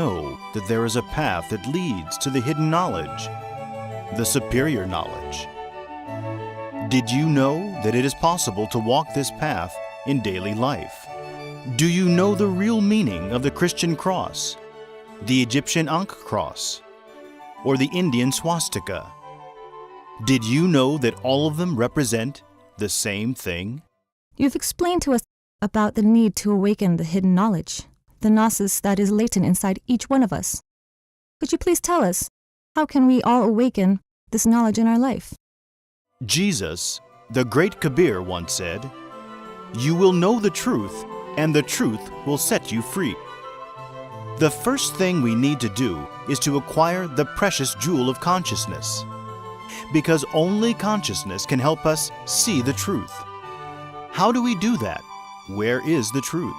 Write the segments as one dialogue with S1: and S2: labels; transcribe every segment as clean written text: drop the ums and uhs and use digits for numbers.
S1: know that there is a path that leads to the hidden knowledge, the superior knowledge? Did you know that it is possible to walk this path in daily life? Do you know the real meaning of the Christian cross, the Egyptian Ankh cross, or the Indian swastika? Did you know that all of them represent the same thing?
S2: You've explained to us about the need to awaken the hidden knowledge, the gnosis that is latent inside each one of us. Could you please tell us, how can we all awaken this knowledge in our life?
S1: Jesus, the great Kabir, once said, "You will know the truth, and the truth will set you free." The first thing we need to do is to acquire the precious jewel of consciousness, because only consciousness can help us see the truth. How do we do that? Where is the truth?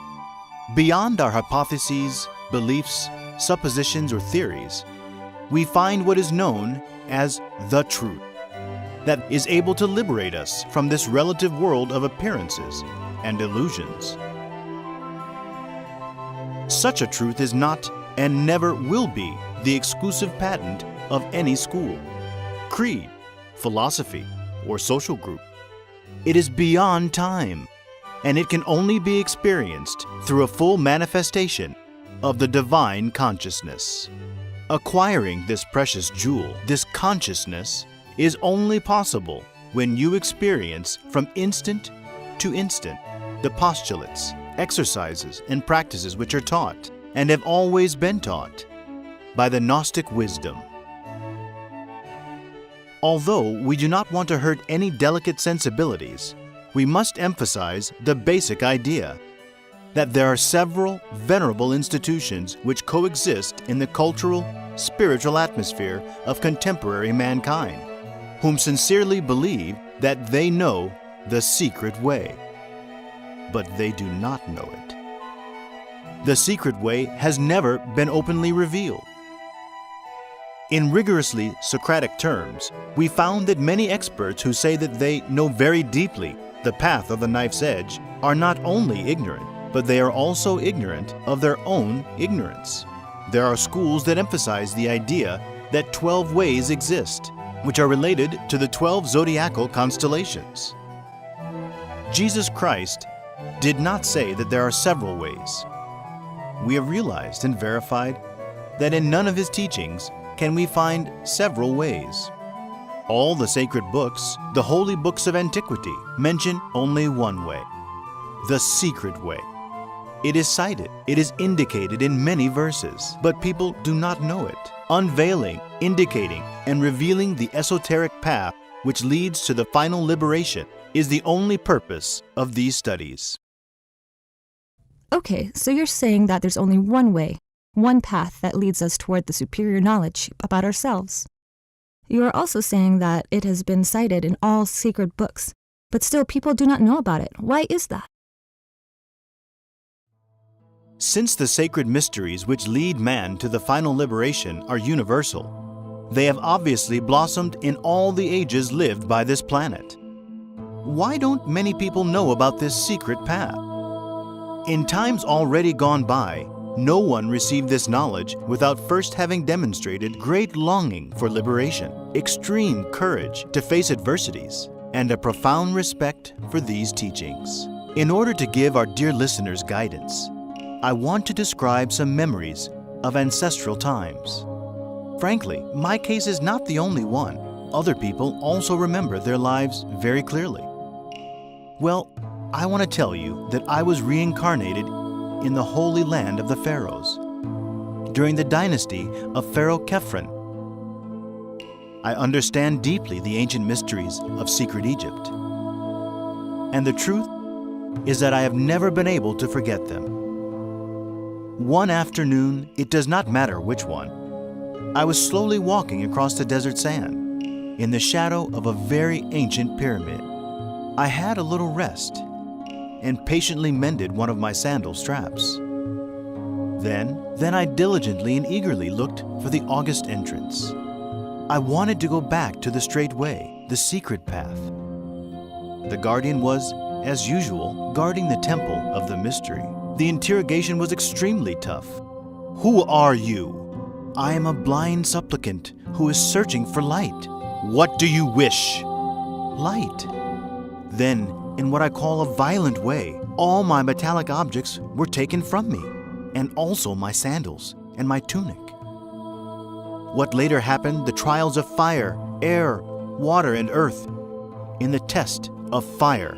S1: Beyond our hypotheses, beliefs, suppositions, or theories, we find what is known as the truth, that is able to liberate us from this relative world of appearances and illusions. Such a truth is not and never will be the exclusive patent of any school, creed, philosophy, or social group. It is beyond time, and it can only be experienced through a full manifestation of the divine consciousness. Acquiring this precious jewel, this consciousness, is only possible when you experience from instant to instant the postulates, exercises, and practices which are taught and have always been taught by the Gnostic wisdom. Although we do not want to hurt any delicate sensibilities, we must emphasize the basic idea that there are several venerable institutions which coexist in the cultural, spiritual atmosphere of contemporary mankind, whom sincerely believe that they know the secret way. But they do not know it. The secret way has never been openly revealed. In rigorously Socratic terms, we found that many experts who say that they know very deeply the path of the knife's edge are not only ignorant, but they are also ignorant of their own ignorance. There are schools that emphasize the idea that 12 ways exist, which are related to the 12 zodiacal constellations. Jesus Christ did not say that there are several ways. We have realized and verified that in none of his teachings can we find several ways. All the sacred books, the holy books of antiquity, mention only one way, the secret way. It is cited, it is indicated in many verses, but people do not know it. Unveiling, indicating, and revealing the esoteric path which leads to the final liberation is the only purpose of these studies.
S2: Okay, so you're saying that there's only one way, one path that leads us toward the superior knowledge about ourselves. You are also saying that it has been cited in all sacred books, but still people do not know about it. Why is that?
S1: Since the sacred mysteries which lead man to the final liberation are universal, they have obviously blossomed in all the ages lived by this planet. Why don't many people know about this secret path? In times already gone by, no one received this knowledge without first having demonstrated great longing for liberation, extreme courage to face adversities, and a profound respect for these teachings. In order to give our dear listeners guidance, I want to describe some memories of ancestral times. Frankly, my case is not the only one. Other people also remember their lives very clearly. Well, I want to tell you that I was reincarnated in the holy land of the pharaohs during the dynasty of Pharaoh Khephren. I understand deeply the ancient mysteries of secret Egypt. And the truth is that I have never been able to forget them. One afternoon, it does not matter which one, I was slowly walking across the desert sand in the shadow of a very ancient pyramid. I had a little rest and patiently mended one of my sandal straps. Then I diligently and eagerly looked for the august entrance. I wanted to go back to the straight way, the secret path. The guardian was, as usual, guarding the temple of the mystery. The interrogation was extremely tough. Who are you? I am a blind supplicant who is searching for light. What do you wish? Light. Then, in what I call a violent way, all my metallic objects were taken from me, and also my sandals and my tunic. What later happened, the trials of fire, air, water, and earth. In the test of fire,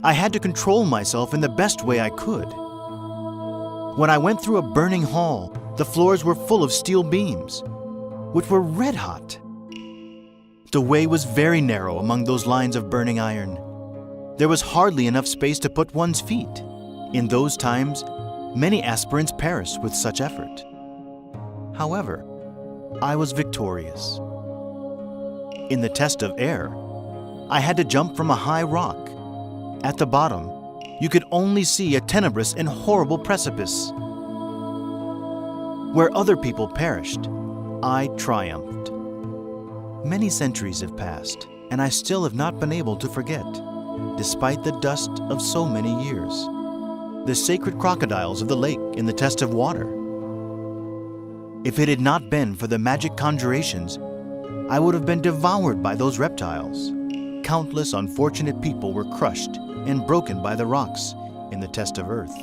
S1: I had to control myself in the best way I could. When I went through a burning hall, the floors were full of steel beams, which were red hot. The way was very narrow among those lines of burning iron. There was hardly enough space to put one's feet. In those times, many aspirants perished with such effort. However, I was victorious. In the test of air, I had to jump from a high rock. At the bottom, you could only see a tenebrous and horrible precipice. Where other people perished, I triumphed. Many centuries have passed, and I still have not been able to forget, despite the dust of so many years, the sacred crocodiles of the lake in the test of water. If it had not been for the magic conjurations, I would have been devoured by those reptiles. Countless unfortunate people were crushed and broken by the rocks in the test of earth.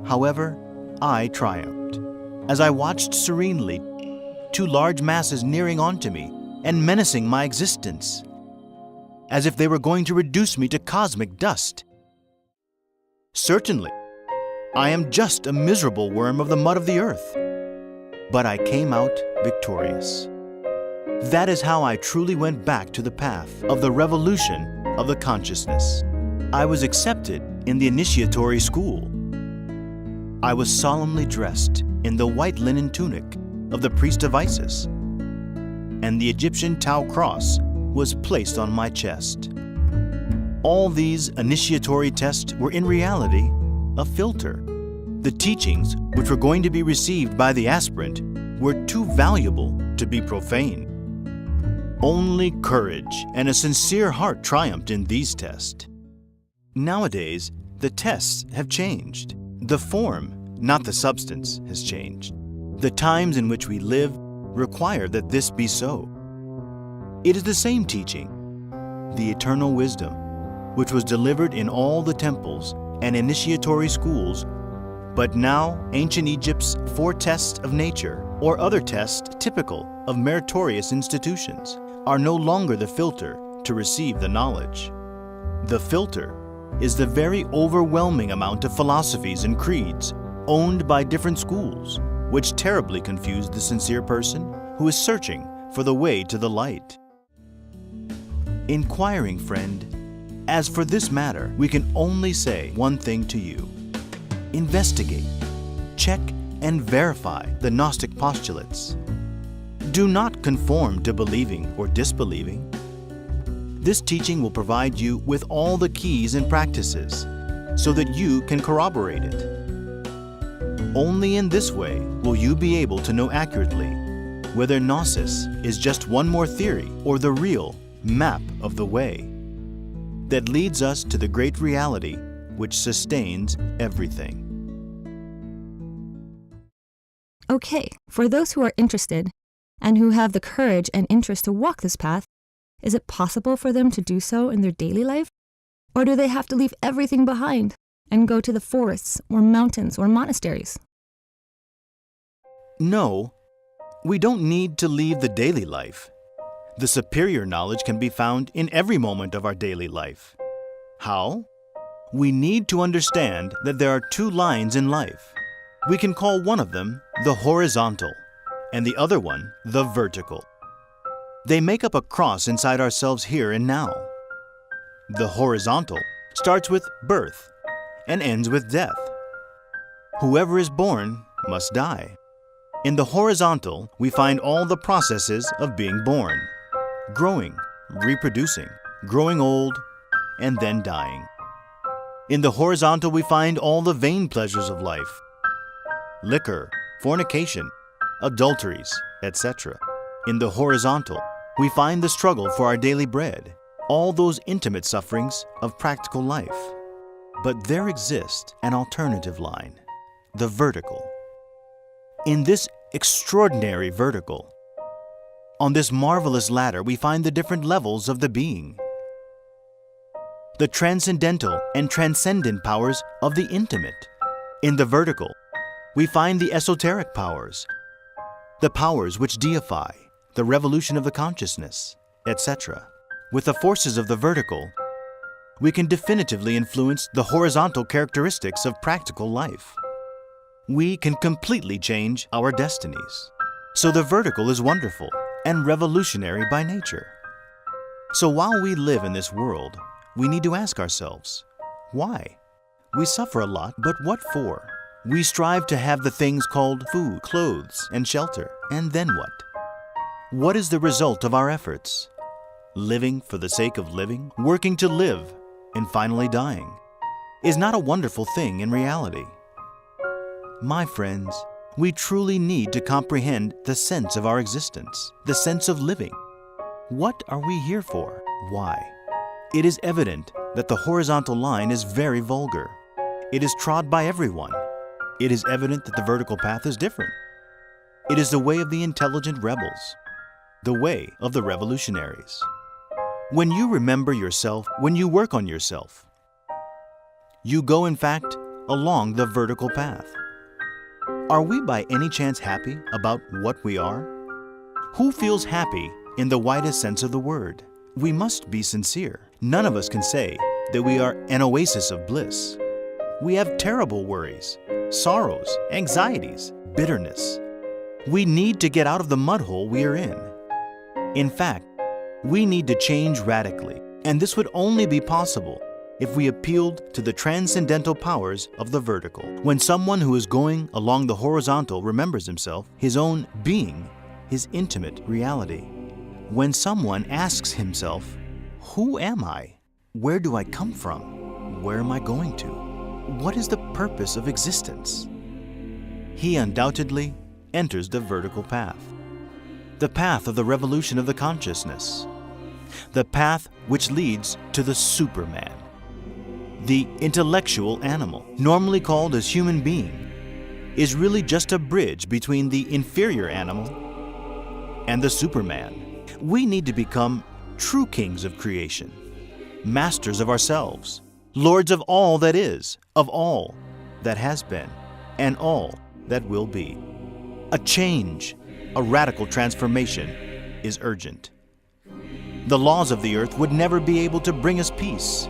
S1: However, I triumphed, as I watched serenely two large masses nearing onto me and menacing my existence, as if they were going to reduce me to cosmic dust. Certainly, I am just a miserable worm of the mud of the earth, but I came out victorious. That is how I truly went back to the path of the revolution of the consciousness. I was accepted in the initiatory school. I was solemnly dressed in the white linen tunic of the priest of Isis, and the Egyptian Tau cross was placed on my chest. All these initiatory tests were in reality a filter. The teachings which were going to be received by the aspirant were too valuable to be profane. Only courage and a sincere heart triumphed in these tests. Nowadays, the tests have changed. The form, not the substance, has changed. The times in which we live require that this be so. It is the same teaching, the eternal wisdom, which was delivered in all the temples and initiatory schools, but now ancient Egypt's 4 tests of nature, or other tests typical of meritorious institutions, are no longer the filter to receive the knowledge. The filter is the very overwhelming amount of philosophies and creeds owned by different schools, which terribly confuse the sincere person who is searching for the way to the light. Inquiring friend, as for this matter, we can only say one thing to you. Investigate, check, and verify the Gnostic postulates. Do not conform to believing or disbelieving. This teaching will provide you with all the keys and practices so that you can corroborate it. Only in this way will you be able to know accurately whether Gnosis is just one more theory or the real map of the way that leads us to the great reality which sustains everything.
S2: Okay, for those who are interested and who have the courage and interest to walk this path, is it possible for them to do so in their daily life? Or do they have to leave everything behind and go to the forests or mountains or monasteries?
S1: No, we don't need to leave the daily life. The superior knowledge can be found in every moment of our daily life. How? We need to understand that there are 2 lines in life. We can call one of them the horizontal and the other one the vertical. They make up a cross inside ourselves here and now. The horizontal starts with birth and ends with death. Whoever is born must die. In the horizontal, we find all the processes of being born, growing, reproducing, growing old, and then dying. In the horizontal, we find all the vain pleasures of life, liquor, fornication, adulteries, etc. In the horizontal, we find the struggle for our daily bread, all those intimate sufferings of practical life. But there exists an alternative line, the vertical. In this extraordinary vertical, on this marvelous ladder, we find the different levels of the being. The transcendental and transcendent powers of the intimate. In the vertical, we find the esoteric powers, the powers which deify, the revolution of the consciousness, etc. With the forces of the vertical, we can definitively influence the horizontal characteristics of practical life. We can completely change our destinies. So the vertical is wonderful and revolutionary by nature. So while we live in this world, we need to ask ourselves, why? We suffer a lot, but what for? We strive to have the things called food, clothes, and shelter. And then what? What is the result of our efforts? Living for the sake of living, working to live, and finally dying, is not a wonderful thing in reality. My friends, we truly need to comprehend the sense of our existence, the sense of living. What are we here for? Why? It is evident that the horizontal line is very vulgar. It is trod by everyone. It is evident that the vertical path is different. It is the way of the intelligent rebels, the way of the revolutionaries. When you remember yourself, when you work on yourself, you go, in fact, along the vertical path. Are we by any chance happy about what we are? Who feels happy in the widest sense of the word? We must be sincere. None of us can say that we are an oasis of bliss. We have terrible worries, sorrows, anxieties, bitterness. We need to get out of the mud hole we are in. In fact, we need to change radically, and this would only be possible if we appealed to the transcendental powers of the vertical. When someone who is going along the horizontal remembers himself, his own being, his intimate reality. When someone asks himself, who am I? Where do I come from? Where am I going to? What is the purpose of existence? He undoubtedly enters the vertical path, the path of the revolution of the consciousness, the path which leads to the Superman, the intellectual animal, normally called as human being, is really just a bridge between the inferior animal and the Superman. We need to become true kings of creation, masters of ourselves, lords of all that is, of all that has been, and all that will be. A change, a radical transformation is urgent. The laws of the earth would never be able to bring us peace.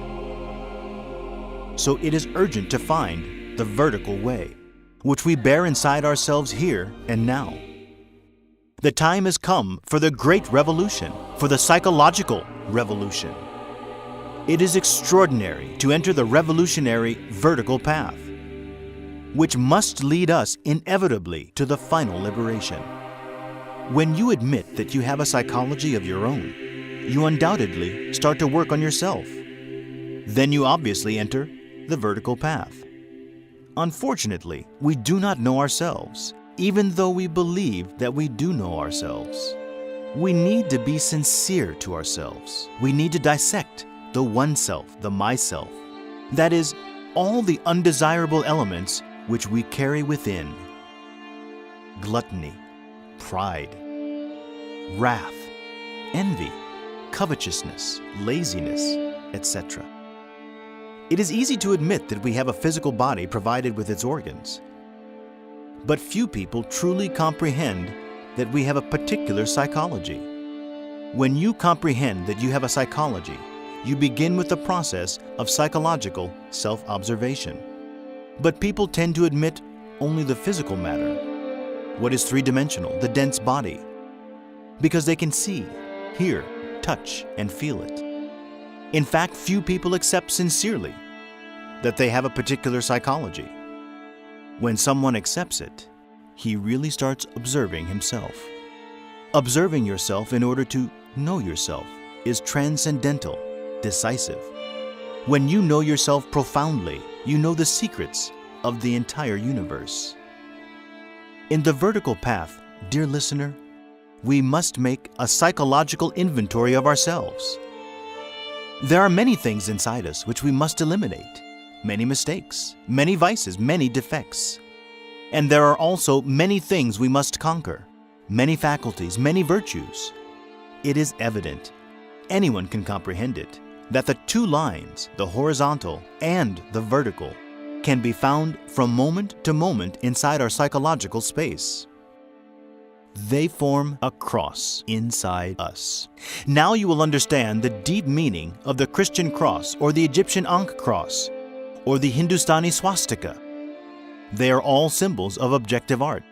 S1: So it is urgent to find the vertical way, which we bear inside ourselves here and now. The time has come for the great revolution, for the psychological revolution. It is extraordinary to enter the revolutionary vertical path, which must lead us inevitably to the final liberation. When you admit that you have a psychology of your own, you undoubtedly start to work on yourself. Then you obviously enter the vertical path. Unfortunately, we do not know ourselves, even though we believe that we do know ourselves. We need to be sincere to ourselves. We need to dissect the oneself, the myself. That is, all the undesirable elements which we carry within. Gluttony, pride, wrath, envy, covetousness, laziness, etc. It is easy to admit that we have a physical body provided with its organs. But few people truly comprehend that we have a particular psychology. When you comprehend that you have a psychology, you begin with the process of psychological self-observation. But people tend to admit only the physical matter, what is three-dimensional, the dense body, because they can see, hear, touch, and feel it. In fact, few people accept sincerely that they have a particular psychology. When someone accepts it, he really starts observing himself. Observing yourself in order to know yourself is transcendental, decisive. When you know yourself profoundly, you know the secrets of the entire universe. In the vertical path, dear listener, we must make a psychological inventory of ourselves. There are many things inside us which we must eliminate, many mistakes, many vices, many defects. And there are also many things we must conquer, many faculties, many virtues. It is evident, anyone can comprehend it, that the two lines, the horizontal and the vertical, can be found from moment to moment inside our psychological space. They form a cross inside us. Now you will understand the deep meaning of the Christian cross or the Egyptian Ankh cross or the Hindustani swastika. They are all symbols of objective art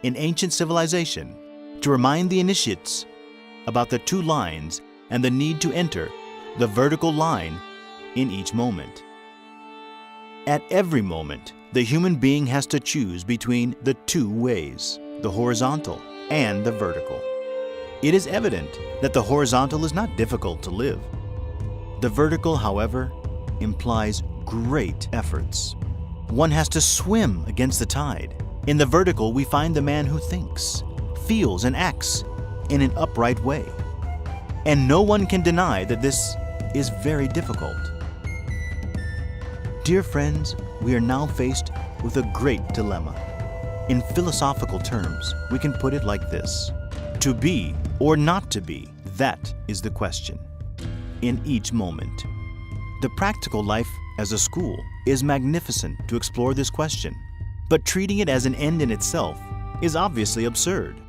S1: in ancient civilization to remind the initiates about the two lines and the need to enter the vertical line in each moment. At every moment, the human being has to choose between the two ways, the horizontal and the vertical. It is evident that the horizontal is not difficult to live. The vertical, however, implies great efforts. One has to swim against the tide. In the vertical, we find the man who thinks, feels, and acts in an upright way. And no one can deny that this is very difficult. Dear friends, we are now faced with a great dilemma. In philosophical terms, we can put it like this: to be or not to be, that is the question. In each moment. The practical life as a school is magnificent to explore this question, but treating it as an end in itself is obviously absurd.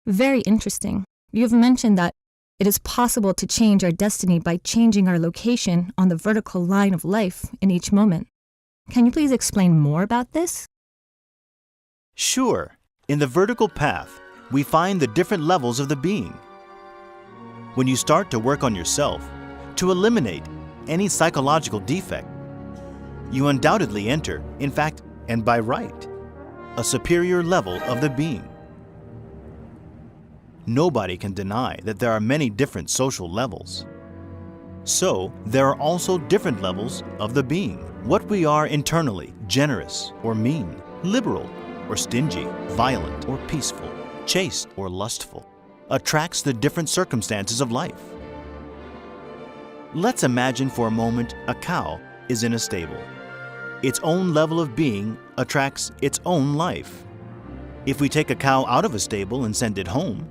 S2: Very interesting. You've mentioned that it is possible to change our destiny by changing our location on the vertical line of life in each moment. Can you please explain more about this?
S1: Sure. In the vertical path, we find the different levels of the being. When you start to work on yourself, to eliminate any psychological defect, you undoubtedly enter, in fact, and by right, a superior level of the being. Nobody can deny that there are many different social levels. So, there are also different levels of the being. What we are internally, generous or mean, liberal or stingy, violent or peaceful, chaste or lustful, attracts the different circumstances of life. Let's imagine for a moment a cow is in a stable. Its own level of being attracts its own life. If we take a cow out of a stable and send it home,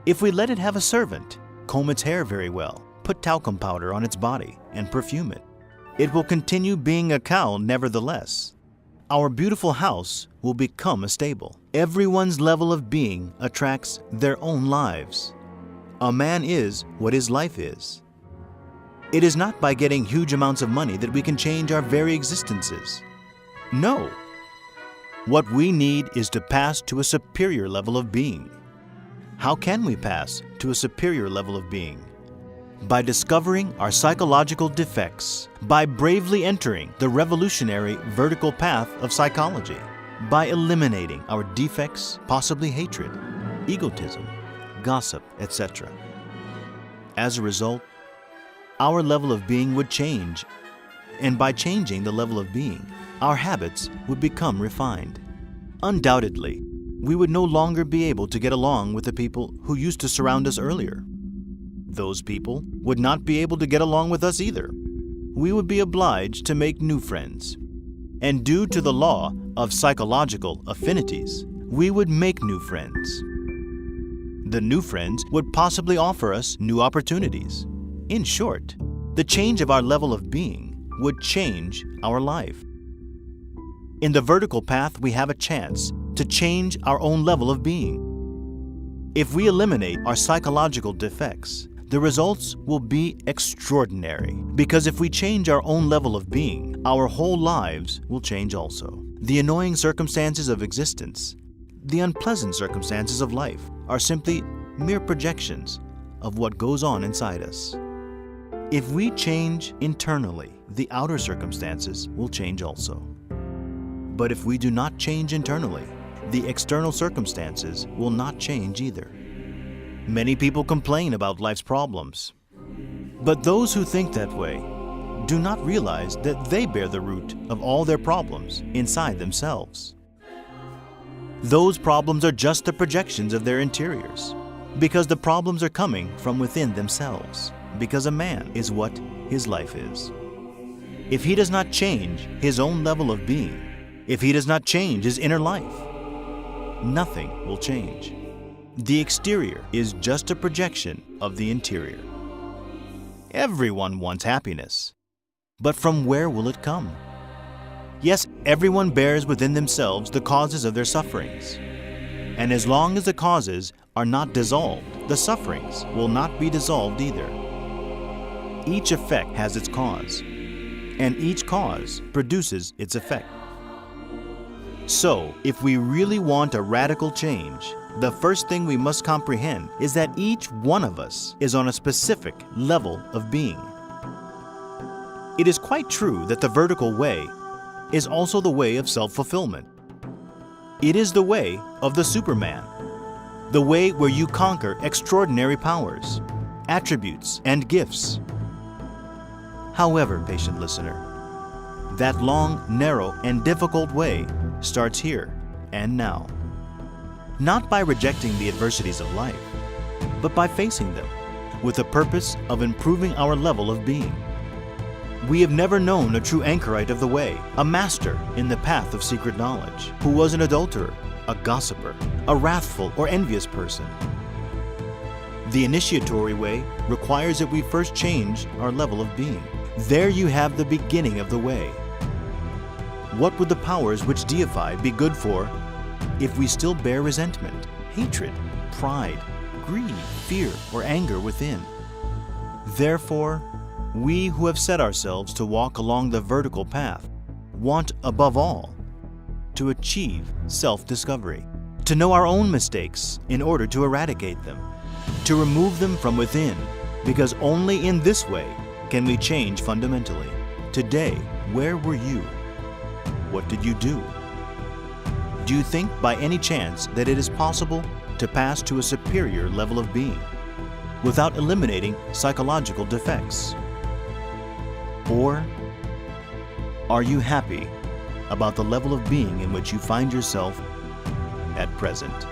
S1: if we let it have a servant, comb its hair very well, put talcum powder on its body, and perfume it, it will continue being a cow nevertheless. Our beautiful house will become a stable. Everyone's level of being attracts their own lives. A man is what his life is. It is not by getting huge amounts of money that we can change our very existences. No. What we need is to pass to a superior level of being. How can we pass to a superior level of being? By discovering our psychological defects, by bravely entering the revolutionary vertical path of psychology, by eliminating our defects, possibly hatred, egotism, gossip, etc. As a result, our level of being would change, and by changing the level of being, our habits would become refined. Undoubtedly, we would no longer be able to get along with the people who used to surround us earlier. Those people would not be able to get along with us either. We would be obliged to make new friends. And due to the law of psychological affinities, we would make new friends. The new friends would possibly offer us new opportunities. In short, the change of our level of being would change our life. In the vertical path, we have a chance to change our own level of being. If we eliminate our psychological defects, the results will be extraordinary, because if we change our own level of being, our whole lives will change also. The annoying circumstances of existence, the unpleasant circumstances of life, are simply mere projections of what goes on inside us. If we change internally, the outer circumstances will change also. But if we do not change internally, the external circumstances will not change either. Many people complain about life's problems, but those who think that way do not realize that they bear the root of all their problems inside themselves. Those problems are just the projections of their interiors, because the problems are coming from within themselves, because a man is what his life is. If he does not change his own level of being, if he does not change his inner life, nothing will change. The exterior is just a projection of the interior. Everyone wants happiness, but from where will it come? Yes, everyone bears within themselves the causes of their sufferings. And as long as the causes are not dissolved, the sufferings will not be dissolved either. Each effect has its cause, and each cause produces its effect. So, if we really want a radical change, the first thing we must comprehend is that each one of us is on a specific level of being. It is quite true that the vertical way is also the way of self-fulfillment. It is the way of the Superman, the way where you conquer extraordinary powers, attributes, and gifts. However, patient listener, that long, narrow, and difficult way starts here and now. Not by rejecting the adversities of life, but by facing them with the purpose of improving our level of being. We have never known a true anchorite of the way, a master in the path of secret knowledge, who was an adulterer, a gossiper, a wrathful or envious person. The initiatory way requires that we first change our level of being. There you have the beginning of the way. What would the powers which deify be good for if we still bear resentment, hatred, pride, greed, fear, or anger within? Therefore, we who have set ourselves to walk along the vertical path want, above all, to achieve self-discovery, to know our own mistakes in order to eradicate them, to remove them from within, because only in this way can we change fundamentally. Today, where were you? What did you do? Do you think by any chance that it is possible to pass to a superior level of being without eliminating psychological defects? Or are you happy about the level of being in which you find yourself at present?